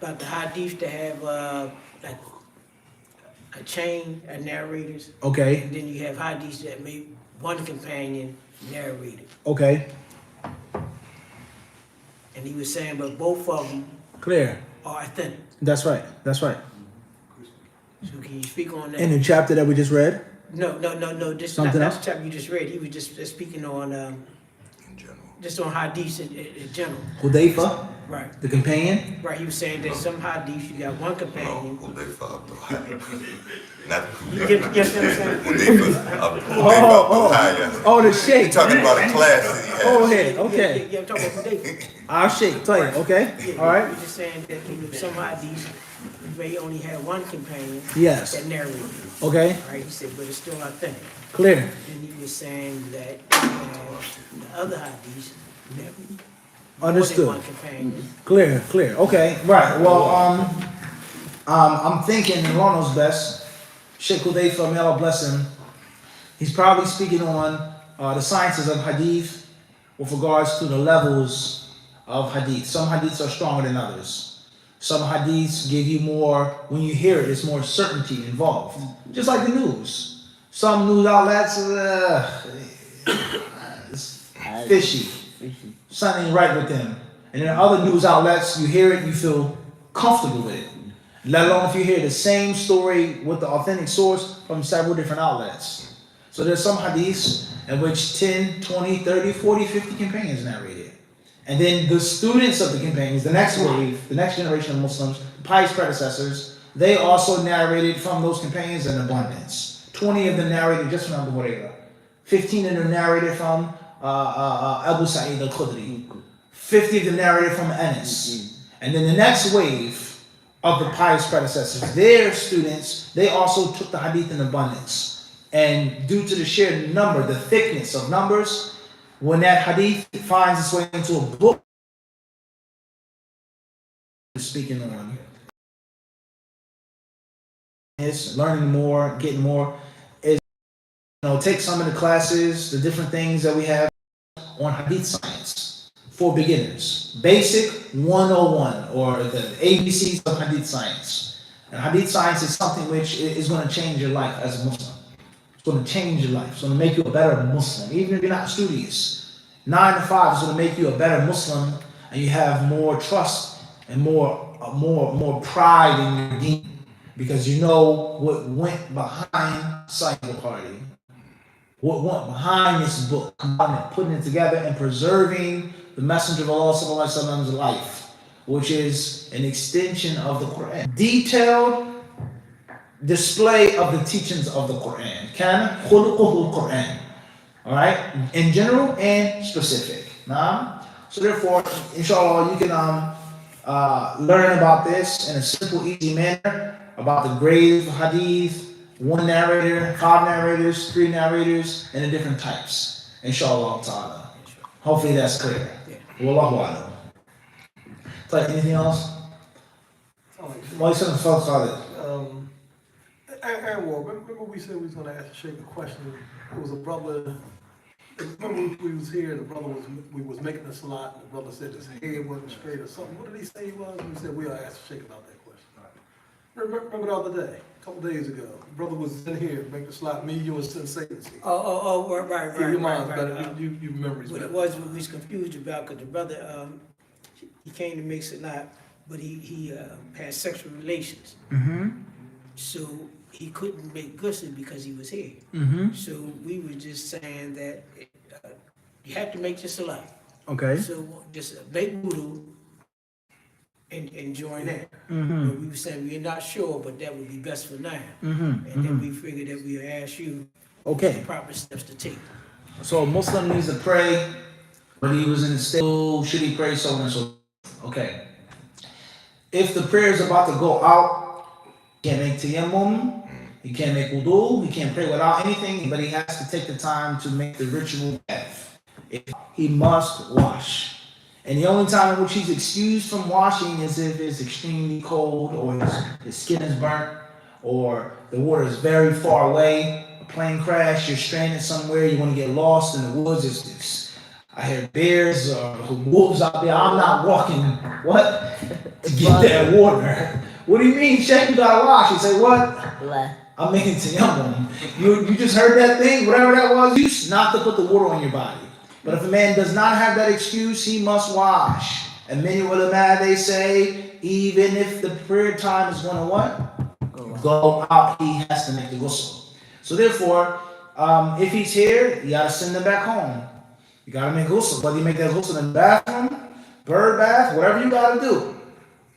about the hadith to have like a chain of narrators. Okay. And then you have hadiths that make one companion narrate it. Okay. And he was saying, but both of them Clear. are authentic. That's right. That's right. So can you speak on that? In the chapter that we just read? No. This Something not else? the chapter you just read. He was just speaking on In general. just on hadiths in general. Hudayfa, Right. the companion. Right. He was saying that some hadiths you got one companion. No, Hudayfa Abdul Not You get what I'm saying? Hudayfa Oh, the You're sheikh. talking about a class that he has. Oh, hey, okay. Yeah, I'm talking about hadith. Our sheikh, tell you, okay? Yeah, All right. He was just saying that some hadiths may only have one companion Yes. that narrated. Okay. Right. He said, but it's still authentic. Clear. And he was saying that the other hadiths that Understood. more than one companion. Clear. Okay. Right. Well, I'm thinking Lord knows best. Sheikh Hudayfa, may Allah bless him. He's probably speaking on the sciences of hadith with regards to the levels of hadith. Some hadiths are stronger than others. Some hadiths give you more, when you hear it, there's more certainty involved. Just like the news. Some news outlets, it's fishy. Something ain't right with them. And then other news outlets, you hear it, you feel comfortable with it. Let alone if you hear the same story with the authentic source from several different outlets. So there's some hadiths in which 10, 20, 30, 40, 50 companions narrated. And then the students of the companions, the next wave, the next generation of Muslims, pious predecessors, they also narrated from those companions in abundance. 20 of them narrated just from Abu Hurairah. 15 of them narrated from Abu Sa'id al-Khudri. 50 of them narrated from Anas. And then the next wave of the pious predecessors, their students, they also took the hadith in abundance. And due to the sheer number, the thickness of numbers, when that hadith finds its way into a book, speaking on is learning more, getting more, is take some of the classes, the different things that we have on hadith science for beginners. Basic 101 or the ABCs of hadith science. And hadith science is something which is going to change your life as a Muslim. It's going to change your life. It's going to make you a better Muslim. Even if you're not studious, 9 to 5 is going to make you a better Muslim, and you have more trust and more pride in your deen, because you know what went behind Sahih Bukhari, what went behind this book, putting it together and preserving the Messenger of Allah Sallallahu Alaihi Wasallam's life, which is an extension of the Quran. Detailed display of the teachings of the Quran. Kana khuluquhu Quran. Alright? In general and specific. So therefore, inshallah, you can learn about this in a simple, easy manner, about the grade of hadith, 1 narrator, 5 narrators, 3 narrators, and the different types. Inshallah ta'ala. Hopefully that's clear. Wallahu a'lam. Anything else? Why you saying Khalid? Remember we said we was going to ask the Sheikh a question. It was a brother. Remember we was here. The brother was making a slot. The brother said his head wasn't straight or something. What did he say he was? We said we'll ask the Sheikh about that question. Remember the other day, a couple days ago, the brother was in here making the slot. Me, you, and Sensei. Right. Your mind's better. You remember. What it was, we was confused about, because the brother, he came to mix a lot, but he had sexual relations. So he couldn't make ghusl because he was here. So we were just saying that you have to make just a lot. Okay. So just make wudu and join that. But we were saying we're not sure, but that would be best for now. And then we figured that we'll ask you the proper steps to take. So a Muslim needs to pray when he was in the state. Should he pray so and so? Okay. If the prayer is about to go out, he can't make tayammum, he can't make wudu, he can't pray without anything, but he has to take the time to make the ritual bath. He must wash. And the only time in which he's excused from washing is if it's extremely cold, or his skin is burnt, or the water is very far away, a plane crash, you're stranded somewhere, you want to get lost in the woods, it's I hear bears or wolves out there. I'm not walking, what? To get that water. What do you mean, Sheikh? You gotta wash. He say, what? I'm making tayammum. You just heard that thing, whatever that was, you not to put the water on your body. But if a man does not have that excuse, he must wash. And many ulama, they say, even if the prayer time is going to what? Go out, he has to make the ghusl. So therefore, if he's here, you gotta send him back home. You gotta make ghusl. Whether you make that ghusl in the bathroom, bird bath, whatever you gotta do.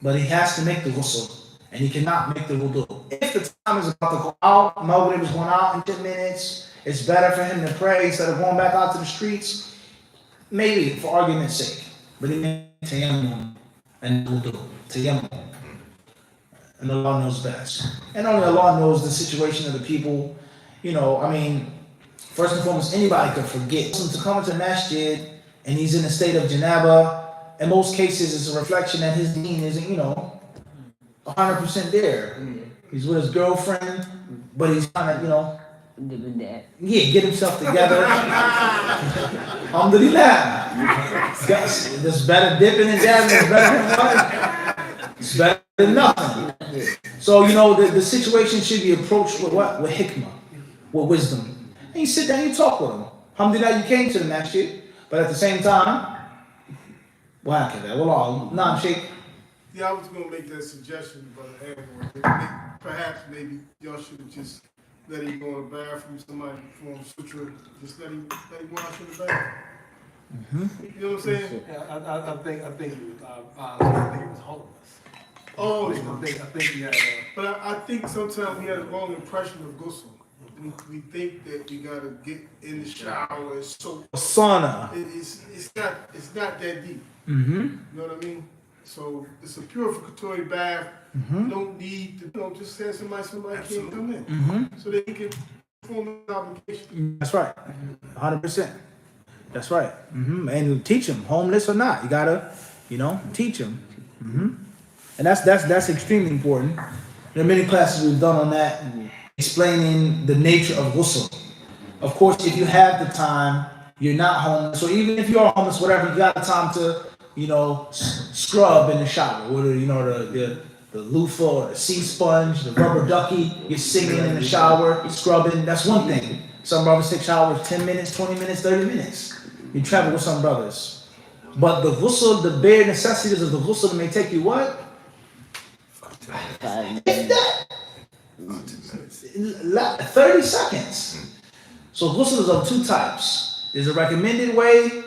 But he has to make the ghusl. And he cannot make the wudu. If the time is about to go out, Maghrib is going out in 10 minutes, it's better for him to pray instead of going back out to the streets. Maybe, for argument's sake. But he made tayammum and wudu. Tayammum. And Allah knows best. And only Allah knows the situation of the people. You know, I mean, first and foremost, anybody could forget. To come into masjid and he's in a state of janaba, in most cases it's a reflection that his deen isn't, 100% there. He's with his girlfriend, but he's trying to, get himself together. Alhamdulillah. There's better dipping and dabbing. It's better than what? It's better than nothing. So, the situation should be approached with what? With hikmah, with wisdom. And you sit down, you talk with him. Alhamdulillah, you came to the masjid, but at the same time, what happened? Well, nah, Sheikh. Yeah, I was going to make that suggestion, Brother Edward. Perhaps maybe y'all should have just let him go in the bathroom, somebody perform sutra, just let him wash in the bathroom. You know what I'm saying? Yeah, I think he was homeless. Oh, I think he had. But I think sometimes we have the wrong impression of ghusl. We think that we gotta get in the shower and soak. Sunnah. It's not that deep. You know what I mean? So it's a purificatory bath. You don't need to, just send somebody can't come in. So that he can perform his obligation. That's right. 100%. That's right. And teach him, homeless or not. You gotta, teach him. And that's extremely important. There are many classes we've done on that, explaining the nature of ghusl. Of course, if you have the time, you're not homeless. So even if you are homeless, whatever, you got the time to, scrub in the shower. Whether, the loofah or the sea sponge, the rubber ducky, you're singing in the shower, scrubbing, that's one thing. Some brothers take showers 10 minutes, 20 minutes, 30 minutes. You travel with some brothers. But the ghusl, the bare necessities of the ghusl may take you what? If that. 30 seconds. So ghusl is of two types. There's a recommended way,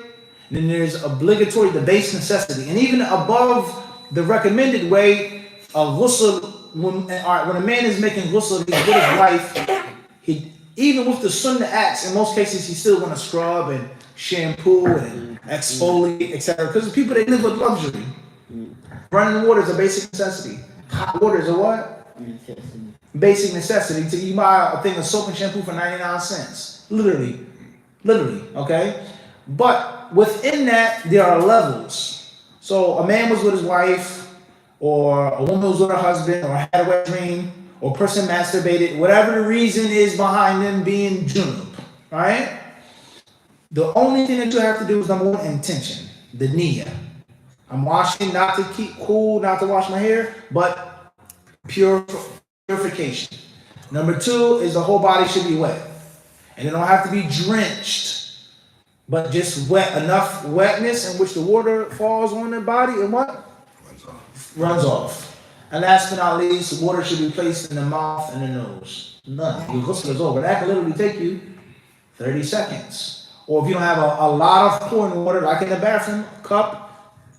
and then there's obligatory, the base necessity. And even above the recommended way, a ghusl, when a man is making ghusl, he's with his wife, even with the sunnah acts, in most cases, he's still going to scrub and shampoo and exfoliate, etc. Because the people, they live with luxury. Running water is a basic necessity. Hot water is a what? Basic necessity. You buy a thing of soap and shampoo for 99 cents. Literally, okay? But within that, there are levels. So a man was with his wife, or a woman was with her husband, or had a wet dream, or a person masturbated, whatever the reason is behind them being junub, right? The only thing that you have to do is number one, intention, the niyyah. I'm washing not to keep cool, not to wash my hair, but purification. Number two is the whole body should be wet. And it don't have to be drenched, but just wet, enough wetness in which the water falls on the body and what? Runs off. And last but not least, water should be placed in the mouth and the nose. None. Your ghusl is over. That can literally take you 30 seconds. Or if you don't have a lot of pouring water, like in the bathroom, cup,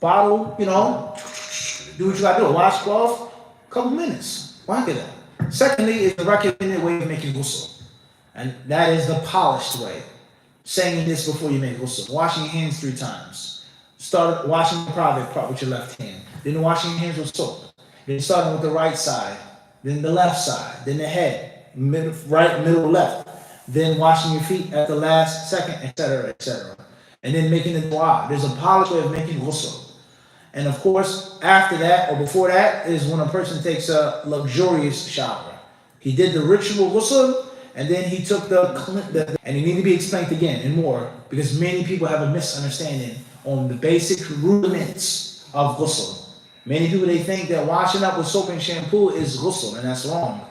bottle, do what you gotta do. Washcloth, couple minutes. Why get that? Secondly, is the recommended way of making ghusl. And that is the polished way. Saying this before you make ghusl. Washing your hands 3 times. Start washing the private part with your left hand. Then washing your hands with soap. Then starting with the right side. Then the left side. Then the head. Right, middle, left. Then washing your feet at the last second, etc., etc. And then making the dua. There's a polished way of making ghusl. And of course, after that or before that is when a person takes a luxurious shower. He did the ritual ghusl, and then he took and it needs to be explained again and more, because many people have a misunderstanding on the basic rudiments of ghusl. Many people, they think that washing up with soap and shampoo is ghusl, and that's wrong.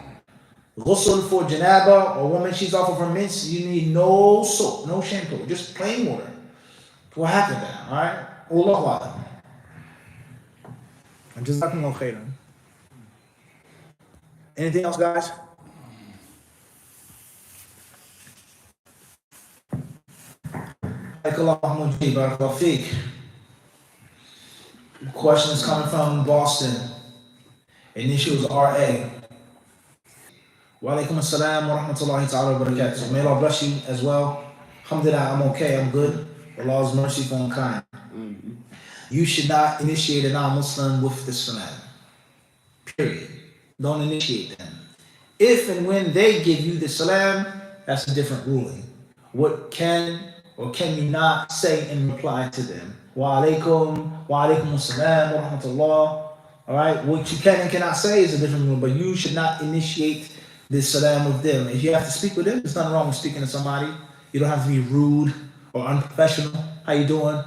Ghusl for janaba, or woman, she's off of her mints, you need no soap, no shampoo, just plain water. What happened there, all right? Allahu Akbar. Jazakumullahu khairan. Anything else, guys? Question is coming from Boston. Initials RA. Wa alaikum assalam wa rahmatullahi ta'ala wa barakatuh. May Allah bless you as well. Alhamdulillah, I'm okay, I'm good. Allah's merciful and kind. You should not initiate a non-Muslim with the salam. Period. Don't initiate them. If and when they give you the salam, that's a different ruling. What can or can you not say in reply to them? Wa alaikum assalam wa rahmatullah. All right, what you can and cannot say is a different rule, but you should not initiate the salam with them. If you have to speak with them, there's nothing wrong with speaking to somebody. You don't have to be rude or unprofessional. How you doing?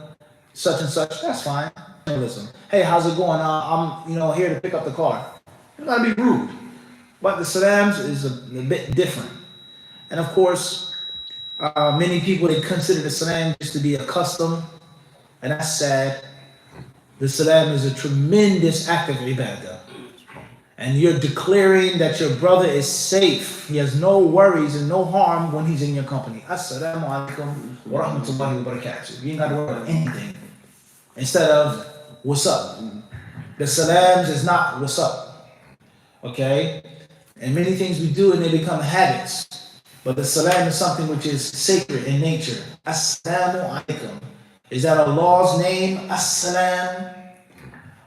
Such and such. That's fine. Listen. Hey, how's it going? I'm here to pick up the car. You don't gotta be rude. But the salams is a bit different. And of course, many people, they consider the salam just to be a custom, and that's sad. The salam is a tremendous act of ibadah. And you're declaring that your brother is safe. He has no worries and no harm when he's in your company. Assalamu alaikum wa rahmatullahi wa barakatuh. You ain't got to worry about anything. Instead of, what's up? The salams is not what's up. Okay? And many things we do and they become habits. But the salam is something which is sacred in nature. Assalamu alaikum. Is that Allah's name? Assalam.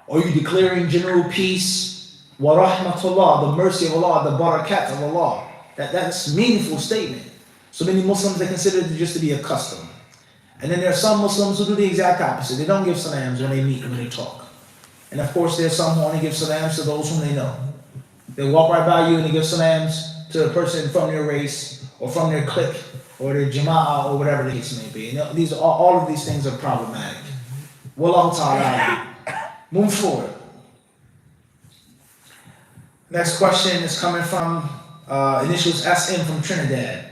Or are you declaring general peace? Wa rahmatullah, the mercy of Allah, the barakat of Allah. That's a meaningful statement. So many Muslims, they consider it just to be a custom. And then there are some Muslims who do the exact opposite. They don't give salams when they meet and when they talk. And of course, there's some who only give salams to those whom they know. They walk right by you and they give salams to a person from their race or from their clique or their jama'ah or whatever the case may be. And these are all of these things are problematic. Wallahu ta'ala. Move forward. Next question is coming from initials SM from Trinidad.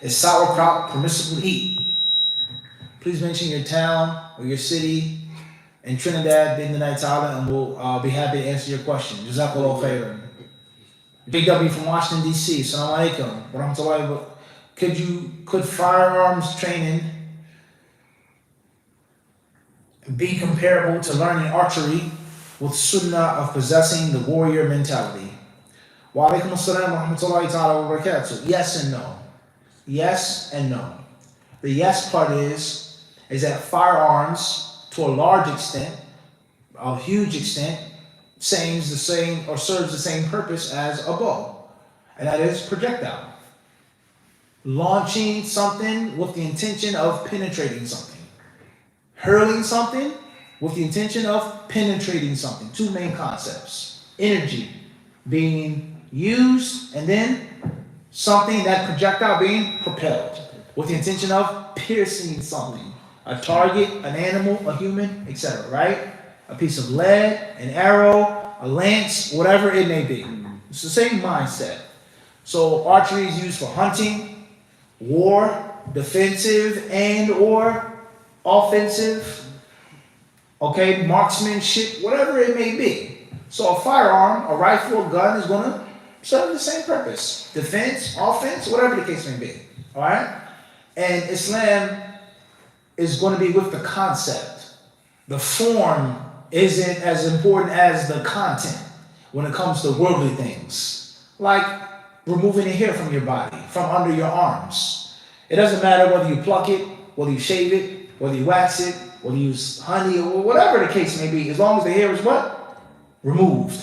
Is sauerkraut permissible to eat? Please mention your town or your city in Trinidad, Bidnai Ta'ala, and we'll be happy to answer your question. Jazakallahu khairan. Big W from Washington, D.C. Assalamu alaikum wa rahmatullahi wa barakatuh. Could firearms training be comparable to learning archery with sunnah of possessing the warrior mentality? Wa alaikum assalam wa rahmatullahi ta'ala wa barakatuh. Yes and no. Yes and no. The yes part is that firearms, to a large extent, a huge extent, serves the same purpose as a bow, and that is projectile. Launching something with the intention of penetrating something. Hurling something with the intention of penetrating something. Two main concepts. Energy being used, and then something, that projectile being propelled with the intention of piercing something. A target, an animal, a human, etc., right? A piece of lead, an arrow, a lance, whatever it may be. It's the same mindset. So archery is used for hunting, war, defensive and or offensive, okay, marksmanship, whatever it may be. So a firearm, a rifle, a gun is going to serve the same purpose. Defense, offense, whatever the case may be. All right? And Islam is going to be with the concept. The form isn't as important as the content when it comes to worldly things. Like removing the hair from your body, from under your arms. It doesn't matter whether you pluck it, whether you shave it, whether you wax it, whether you use honey, or whatever the case may be, as long as the hair is what? Removed.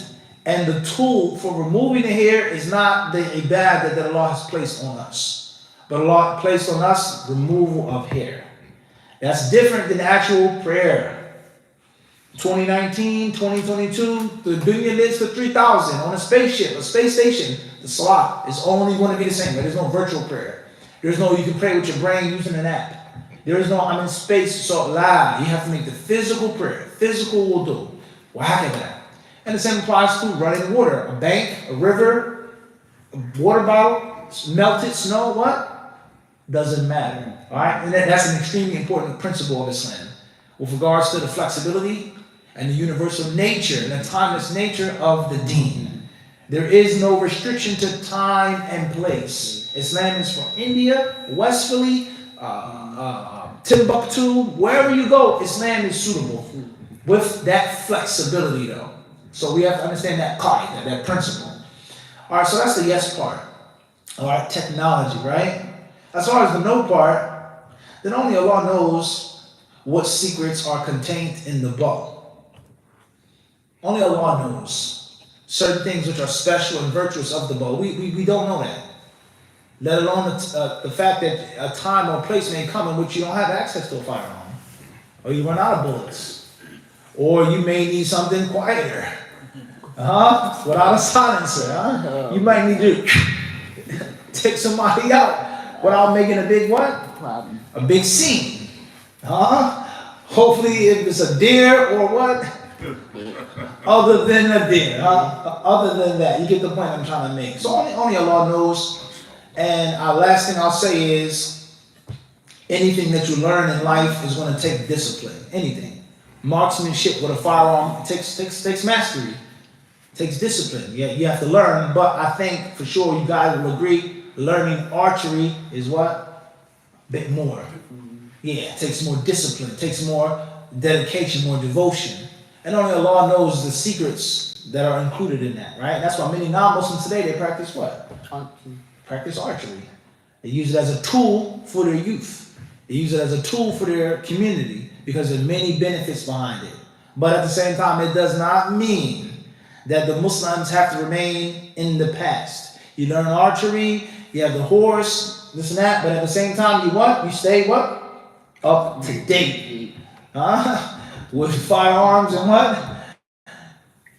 And the tool for removing the hair is not the ibadah that Allah has placed on us, but Allah placed on us removal of hair. That's different than actual prayer. 2019, 2022, the dunya lives to 3,000 on a spaceship, a space station. The salat is only going to be the same. There's no virtual prayer. There's no, you can pray with your brain using an app. There is no, I'm in space, so la. You have to make the physical prayer, physical wudu. Wahakada. And the same applies to running water. A bank, a river, a water bottle, melted snow, what? Doesn't matter. All right? And that's an extremely important principle of Islam. With regards to the flexibility and the universal nature and the timeless nature of the deen. There is no restriction to time and place. Islam is for India, West Philly, Timbuktu, wherever you go, Islam is suitable with that flexibility though. So we have to understand that qaida, that principle. All right, so that's the yes part. All right, technology, right? As far as the no part, then only Allah knows what secrets are contained in the bow. Only Allah knows certain things which are special and virtuous of the bow. We don't know that. Let alone the fact that a time or place may come in which you don't have access to a firearm, or you run out of bullets, or you may need something quieter, without a silencer. You might need to take somebody out without making a big what? A big scene. Hopefully if it's a deer or what? Other than a deer. Other than that. You get the point I'm trying to make. So only Allah knows. And last thing I'll say is anything that you learn in life is going to take discipline. Anything. Marksmanship with a firearm takes mastery. It takes discipline. You have to learn. But I think for sure you guys will agree learning archery is what? A bit more. Yeah, it takes more discipline, it takes more dedication, more devotion. And only Allah knows the secrets that are included in that, right? That's why many non-Muslims today, they practice what? Practice archery. They use it as a tool for their youth. They use it as a tool for their community because there are many benefits behind it. But at the same time, it does not mean that the Muslims have to remain in the past. You learn archery, you have the horse, this and that, but at the same time, you what? You stay what? Up to date, with firearms and what?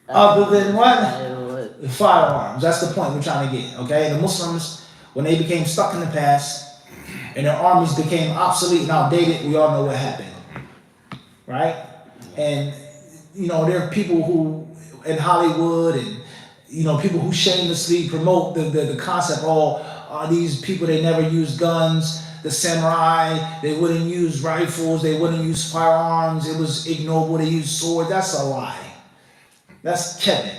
Other than what? Firearms. That's the point we're trying to get. Okay, the Muslims, when they became stuck in the past and their armies became obsolete and outdated, we all know what happened, right? And there are people who in Hollywood and people who shamelessly promote the concept. These people, they never use guns. The samurai, they wouldn't use rifles, they wouldn't use firearms, it was ignoble, they used swords. That's a lie. That's Kevin.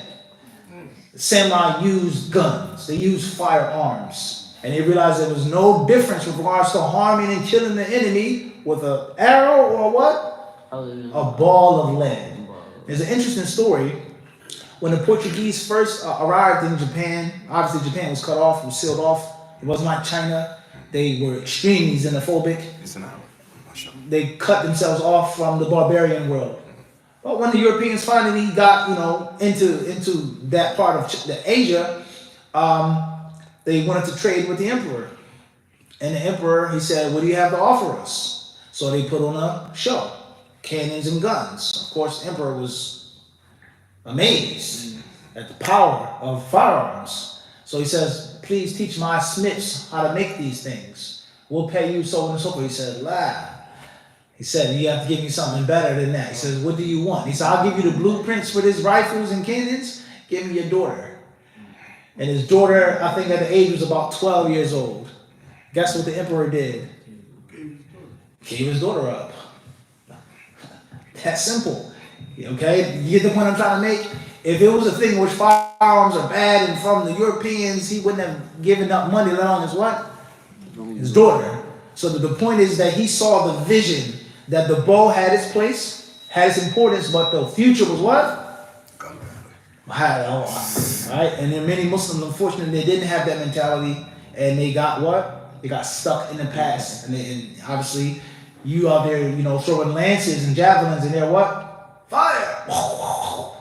The samurai used guns, they used firearms, and they realized there was no difference with regards to harming and killing the enemy with an arrow or what? A ball of lead. There's an interesting story. When the Portuguese first arrived in Japan, obviously Japan was cut off, was sealed off. It wasn't like China. They were extremely xenophobic. They cut themselves off from the barbarian world. But when the Europeans finally got, into that part of Asia, they wanted to trade with the emperor. And the emperor, he said, what do you have to offer us? So they put on a show, cannons and guns. Of course, the emperor was amazed at the power of firearms. So he says, please teach my smiths how to make these things. We'll pay you so on and so forth. He said, He said, you have to give me something better than that. He says, what do you want? He said, I'll give you the blueprints for these rifles and cannons. Give me your daughter. And his daughter, I think at the age was about 12 years old. Guess what the emperor did? Gave his daughter up. That's simple. Okay? You get the point I'm trying to make? If it was a thing which firearms are bad and from the Europeans, he wouldn't have given up money, let alone his what? His daughter. So the point is that he saw the vision that the bow had its place, had its importance, but the future was what? Right? And then many Muslims, unfortunately, they didn't have that mentality, and they got what? They got stuck in the past. And obviously, you out there, throwing lances and javelins, and they're what? Fire!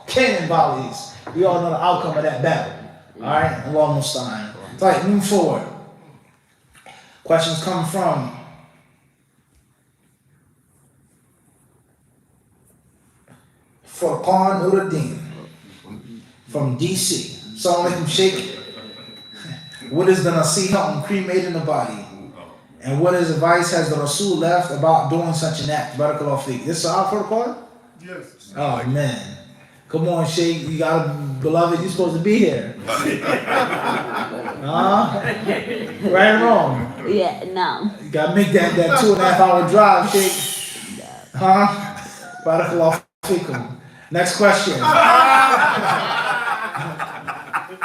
Cannon volleys. We all know the outcome of that battle. All right? Allah Musta'an. All right, move forward. Questions come from Furqan Nuruddin from DC. Assalamu alaikum, Sheikh. What is the nasiha on cremating the body? And what is advice has the Rasul left about doing such an act? Barakallahu feek. This is our protocol? Yes. Oh man. Come on, Sheikh. You got a beloved, you're supposed to be here. Right or wrong? Yeah, no. You gotta make that 2.5 hour drive, Sheikh. Barakallahu feekum. Next question.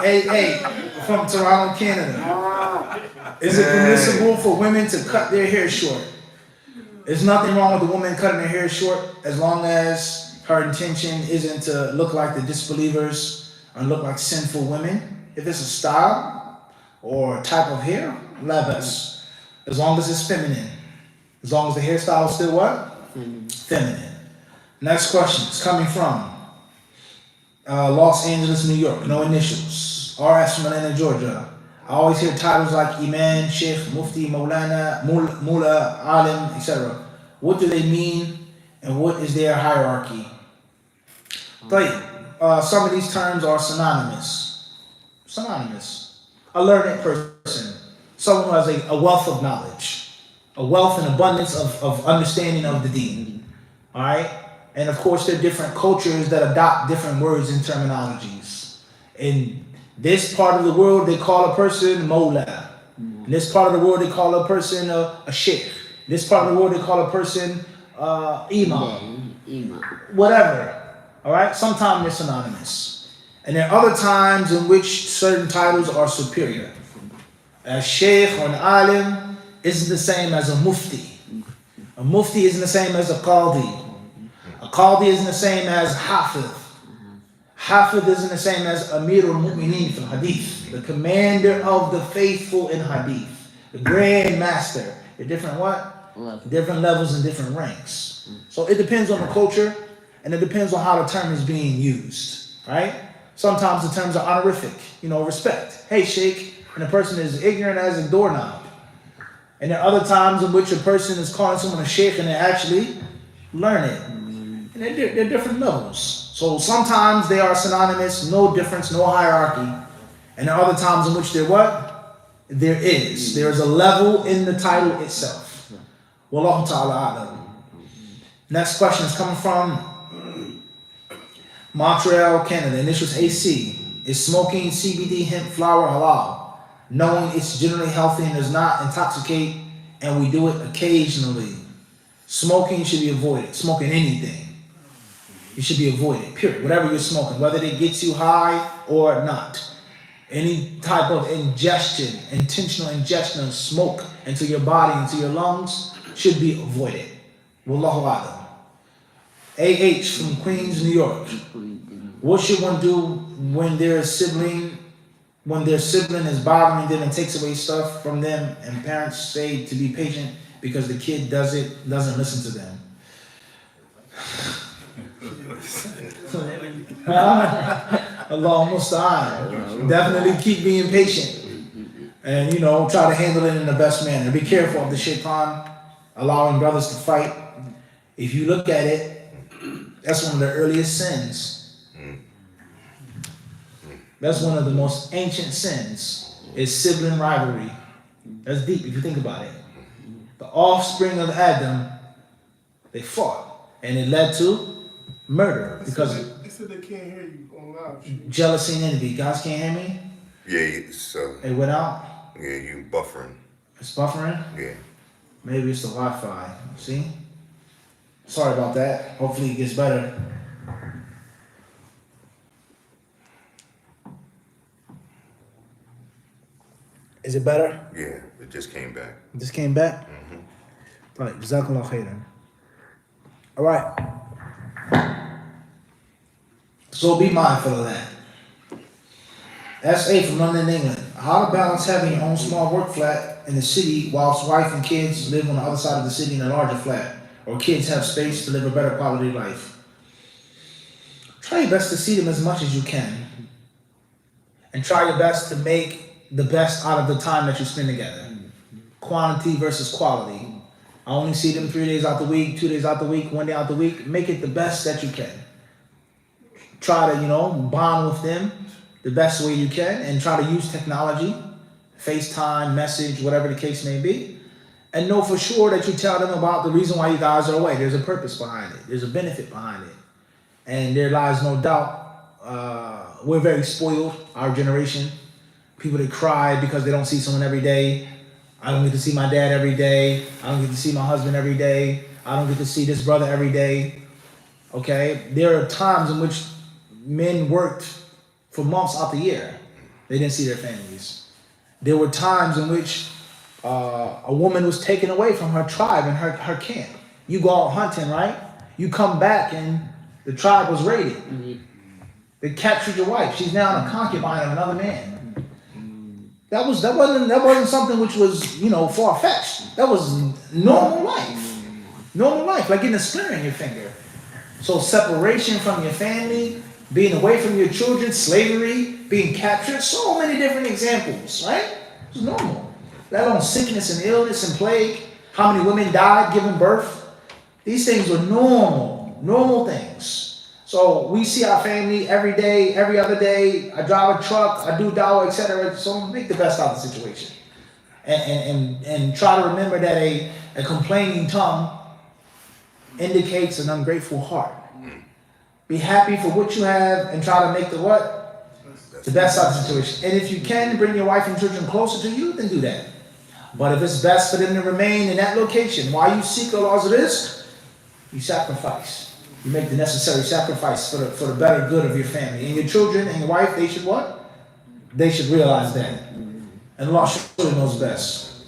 Hey, from Toronto, Canada. Is it permissible for women to cut their hair short? There's nothing wrong with a woman cutting her hair short as long as her intention isn't to look like the disbelievers or look like sinful women. If it's a style or a type of hair, labas. As long as it's feminine. As long as the hairstyle is still what? Feminine. Next question is coming from Los Angeles, New York. No initials. RS from Atlanta, Georgia. I always hear titles like Imam, Sheikh, Mufti, Maulana, Mullah, Alim, etc. What do they mean and what is their hierarchy? Some of these terms are synonymous. A learned person. Someone who has a wealth of knowledge. A wealth and abundance of understanding of the deen. Alright? And of course there are different cultures that adopt different words and terminologies. In this part of the world, they call a person Mawla. In this part of the world, they call a person a Sheikh. In this part of the world, they call a person Imam. Whatever. All right? Sometimes they're synonymous. And there are other times in which certain titles are superior. A Sheikh or an Alim isn't the same as a Mufti. A Mufti isn't the same as a Qadi. A Qadi isn't the same as Hafiz. Hafiz isn't the same as Amir al-Mu'mineen from Hadith, the commander of the faithful in Hadith, the grand master. They're different what? Different levels and different ranks. So it depends on the culture and it depends on how the term is being used, right? Sometimes the terms are honorific, respect. Hey, Sheikh, and the person is ignorant as a doorknob. And there are other times in which a person is calling someone a Sheikh and they actually learn it. And they're different levels. So sometimes they are synonymous, no difference, no hierarchy. And there are other times in which there is a level in the title itself. Wallahu ta'ala a'lam. Next question is coming from Montreal, Canada. Initials AC. Is smoking CBD hemp flower halal? Knowing it's generally healthy and does not intoxicate, and we do it occasionally. Smoking should be avoided. Smoking anything. It should be avoided, period. Whatever you're smoking, whether it gets you high or not. Any type of intentional ingestion of smoke into your body, into your lungs, should be avoided. Wallahu a'lam. AH from Queens, New York. What should one do when their sibling is bothering them and takes away stuff from them and parents say to be patient because the kid doesn't listen to them? Allah musta'an. Definitely keep being patient and try to handle it in the best manner. Be careful of the shaitan allowing brothers to fight. If you look at it, that's one of the earliest sins. That's one of the most ancient sins, is sibling rivalry. That's deep if you think about it. The offspring of Adam, they fought and it led to murder because They said they can't hear you on live. jealousy and envy. Guys can't hear me? Yeah, so, It went out? yeah, you buffering. It's buffering? Yeah. Maybe it's the Wi-Fi. See? Sorry about that. Hopefully it gets better. Is it better? Yeah, it just came back. It just came back? Right. Jazakallah khairan. All right. So be mindful of that. S.A. from London, England. How to balance having your own small work flat in the city whilst wife and kids live on the other side of the city in a larger flat, or kids have space to live a better quality of life. Try your best to see them as much as you can. And try your best to make the best out of the time that you spend together. Quantity versus quality. I only see them 3 days out the week, 2 days out the week, 1 day out the week. Make it the best that you can. try to, bond with them the best way you can and try to use technology, FaceTime, message, whatever the case may be. And know for sure that you tell them about the reason why you guys are away. There's a purpose behind it. There's a benefit behind it. And there lies no doubt. We're very spoiled, our generation. People that cry because they don't see someone every day. I don't get to see my dad every day. I don't get to see my husband every day. I don't get to see this brother every day. Okay? There are times in which men worked for months out the year. They didn't see their families. There were times in which a woman was taken away from her tribe and her camp. You go out hunting, right? You come back and the tribe was raided. They captured your wife. She's now a concubine of another man. That wasn't something which was, far-fetched. That was normal life. Normal life, like getting a splinter in your finger. So separation from your family, being away from your children, slavery, being captured, so many different examples, right? It's normal. Let alone sickness and illness and plague. How many women died giving birth? These things were normal things. So we see our family every day, every other day. I drive a truck, I do dawah, etc. So make the best out of the situation. And try to remember that a complaining tongue indicates an ungrateful heart. Be happy for what you have and try to make the what? The best out of the situation. And if you can bring your wife and children closer to you, then do that. But if it's best for them to remain in that location, while you seek Allah's rizq, you sacrifice. You make the necessary sacrifice for the better good of your family. And your children and your wife, they should what? They should realize that. And Allah surely knows best.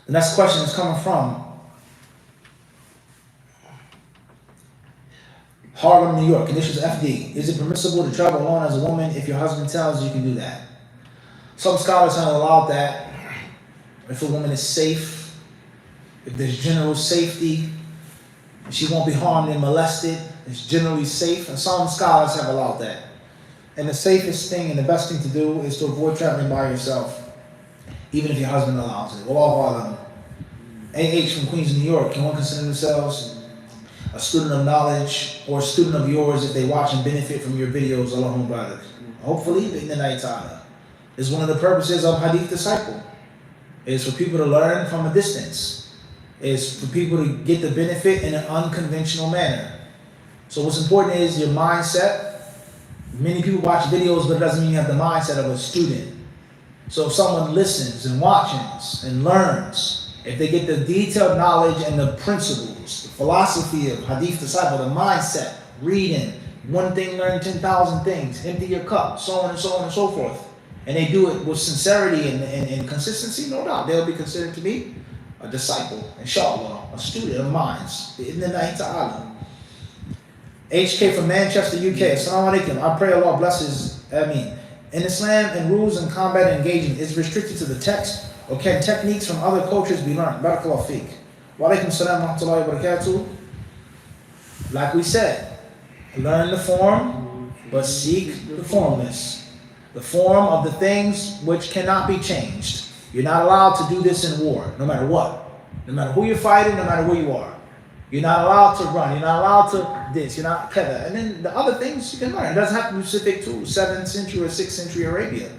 The next question is coming from Harlem, New York. Initials FD. Is it permissible to travel alone as a woman if your husband tells you can do that? Some scholars have allowed that. If a woman is safe, if there's general safety, she won't be harmed and molested, it's generally safe. And some scholars have allowed that. And the safest thing and the best thing to do is to avoid traveling by yourself, even if your husband allows it. Wallahu alam. AH from Queens, New York. Can one consider themselves a student of knowledge or a student of yours if they watch and benefit from your videos? Allahumma barak. Hopefully, bi'idhnillahi ta'ala. It's one of the purposes of HadithDisciple. It's for people to learn from a distance. It's for people to get the benefit in an unconventional manner. So what's important is your mindset. Many people watch videos, but it doesn't mean you have the mindset of a student. So if someone listens and watches and learns, if they get the detailed knowledge and the principles, the philosophy of HadithDisciple, the mindset, reading, one thing learn 10,000 things, empty your cup, so on and so on and so forth, and they do it with sincerity and consistency, no doubt, they'll be considered to be a disciple, inshallah, a student of minds. Bi'idhnillahi ta'ala. HK from Manchester, UK. Assalamu alaikum. I pray Allah blesses. Ameen. In Islam, and rules in combat engagement is restricted to the text, or can techniques from other cultures be learned? Barakallahu feek. Wa alaikum salam wa rahmatullahi wa barakatuh. Like we said, learn the form, but seek the formless. The form of the things which cannot be changed. You're not allowed to do this in war, no matter what. No matter who you're fighting, no matter where you are. You're not allowed to run. You're not allowed to this. You're not kada. And then the other things you can learn. It doesn't have to be specific to 7th century or 6th century Arabia.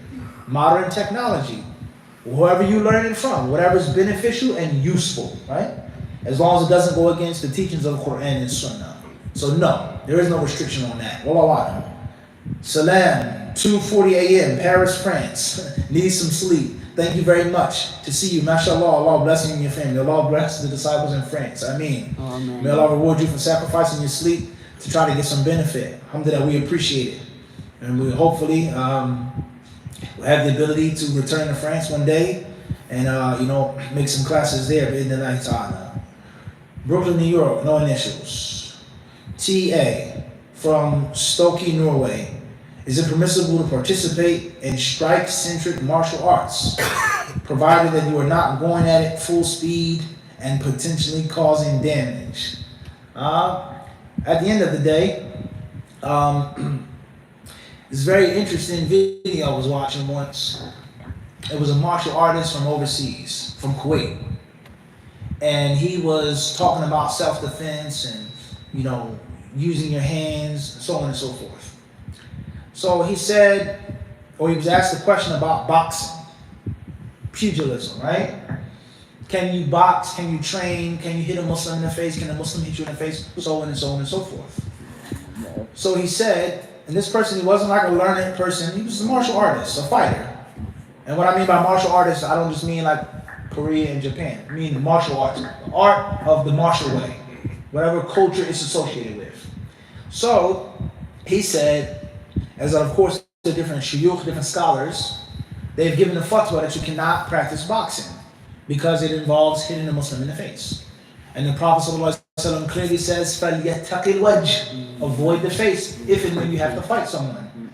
Modern technology. Whoever you learn it from, whatever's beneficial and useful, right? As long as it doesn't go against the teachings of the Quran and Sunnah. So no, there is no restriction on that. Wallahu a'lam. Salam, 2:40 a.m., Paris, France. Need some sleep. Thank you very much to see you. MashaAllah, Allah bless you and your family. Allah bless the disciples in France. Ameen. May Allah reward you for sacrificing your sleep to try to get some benefit. Alhamdulillah, we appreciate it. And we hopefully will have the ability to return to France one day and, make some classes there. Bi'idhnillahi ta'ala. Brooklyn, New York, no initials. TA from Stokey, Norway. Is it permissible to participate in strike-centric martial arts, provided that you are not going at it full speed and potentially causing damage? At the end of the day, this very interesting video I was watching once. It was a martial artist from overseas, from Kuwait. And he was talking about self-defense and, using your hands, so on and so forth. So he said, or he was asked a question about boxing, pugilism, right? Can you box? Can you train? Can you hit a Muslim in the face? Can a Muslim hit you in the face? So on and so on and so forth. So he said, and this person, he wasn't like a learned person. He was a martial artist, a fighter. And what I mean by martial artist, I don't just mean like Korea and Japan. I mean the martial arts, the art of the martial way, whatever culture it's associated with. So he said, as of course the different shuyukh, different scholars, they've given a fatwa that you cannot practice boxing because it involves hitting a Muslim in the face. And the Prophet ﷺ clearly says, فَلْيَتَّقِ الْوَجْهِ, avoid the face if and when you have to fight someone.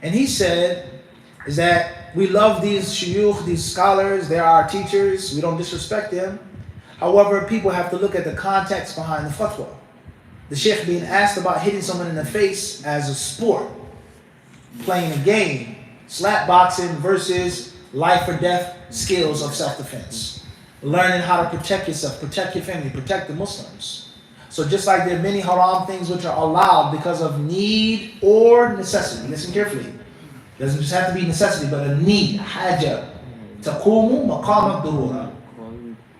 And he said, is that we love these shuyukh, these scholars, they are our teachers, we don't disrespect them. However, people have to look at the context behind the fatwa. The sheikh being asked about hitting someone in the face as a sport, playing a game, slap boxing versus life or death skills of self-defense. Learning how to protect yourself, protect your family, protect the Muslims. So just like there are many haram things which are allowed because of need or necessity. Listen carefully. It doesn't just have to be necessity, but a need, haja. Taqumu maqam ad-durura.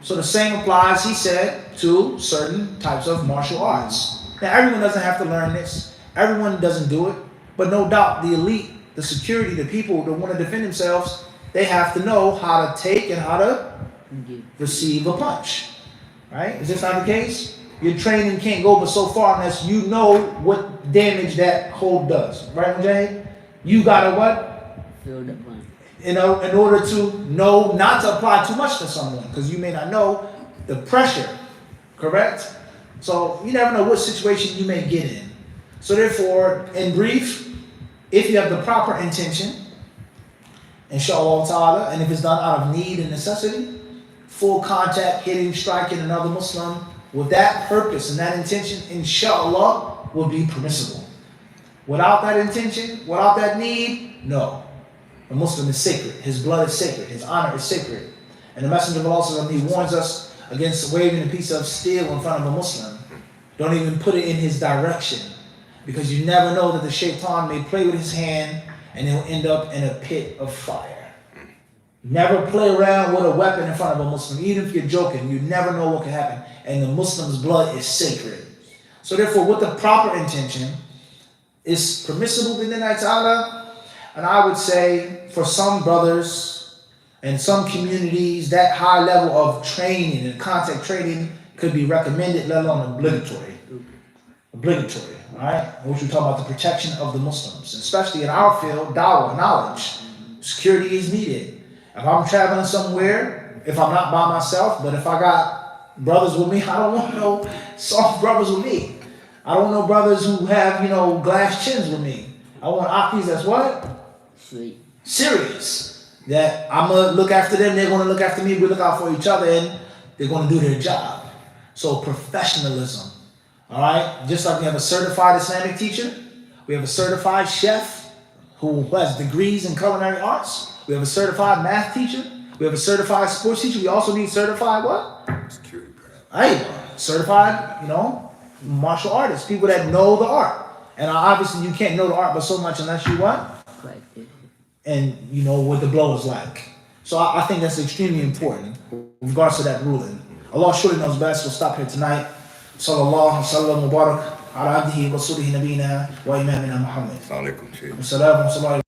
So the same applies, he said, to certain types of martial arts. Now everyone doesn't have to learn this. Everyone doesn't do it. But no doubt the elite, the security, the people that want to defend themselves, they have to know how to take and how to receive a punch. Right? Is this not the case? Your training can't go but so far unless you know what damage that hold does. Right, Mujahid? You gotta what? Feel the punch. You know, in order to know not to apply too much to someone, because you may not know the pressure. Correct? So you never know what situation you may get in. So therefore, in brief, if you have the proper intention, inshallah ta'ala, and if it's done out of need and necessity, full contact, hitting, striking another Muslim with that purpose and that intention, inshallah, will be permissible. Without that intention, without that need, no. A Muslim is sacred. His blood is sacred. His honor is sacred. And the Messenger of Allah, he warns us against waving a piece of steel in front of a Muslim. Don't even put it in his direction, because you never know that the shaitan may play with his hand and he'll end up in a pit of fire. Never play around with a weapon in front of a Muslim, even if you're joking. You never know what can happen. And the Muslim's blood is sacred. So therefore, with the proper intention, it's permissible within ta'ala. And I would say for some brothers and some communities, that high level of training and contact training could be recommended, let alone obligatory. Obligatory, all right? Which we talk about the protection of the Muslims, especially in our field, dawah, knowledge. Security is needed. If I'm traveling somewhere, if I'm not by myself, but if I got brothers with me, I don't want no soft brothers with me. I don't want no brothers who have, glass chins with me. I want akis that's what? Sweet. Serious. That I'm going to look after them, they're going to look after me, we look out for each other, and they're going to do their job. So professionalism. All right? Just like we have a certified Islamic teacher, we have a certified chef who has degrees in culinary arts. We have a certified math teacher. We have a certified sports teacher. We also need certified what? Security. Hey, certified, martial artists, people that know the art. And obviously you can't know the art but so much unless you what? Practice. And you know what the blow is like. So I think that's extremely important with regards to that ruling. Allah surely knows best. We'll stop here tonight. Sallallahu sallam mubarak ala abdihi wa rasulihi nabina wa imamina Muhammad. Assalamu alaikum. Assalamu alaikum.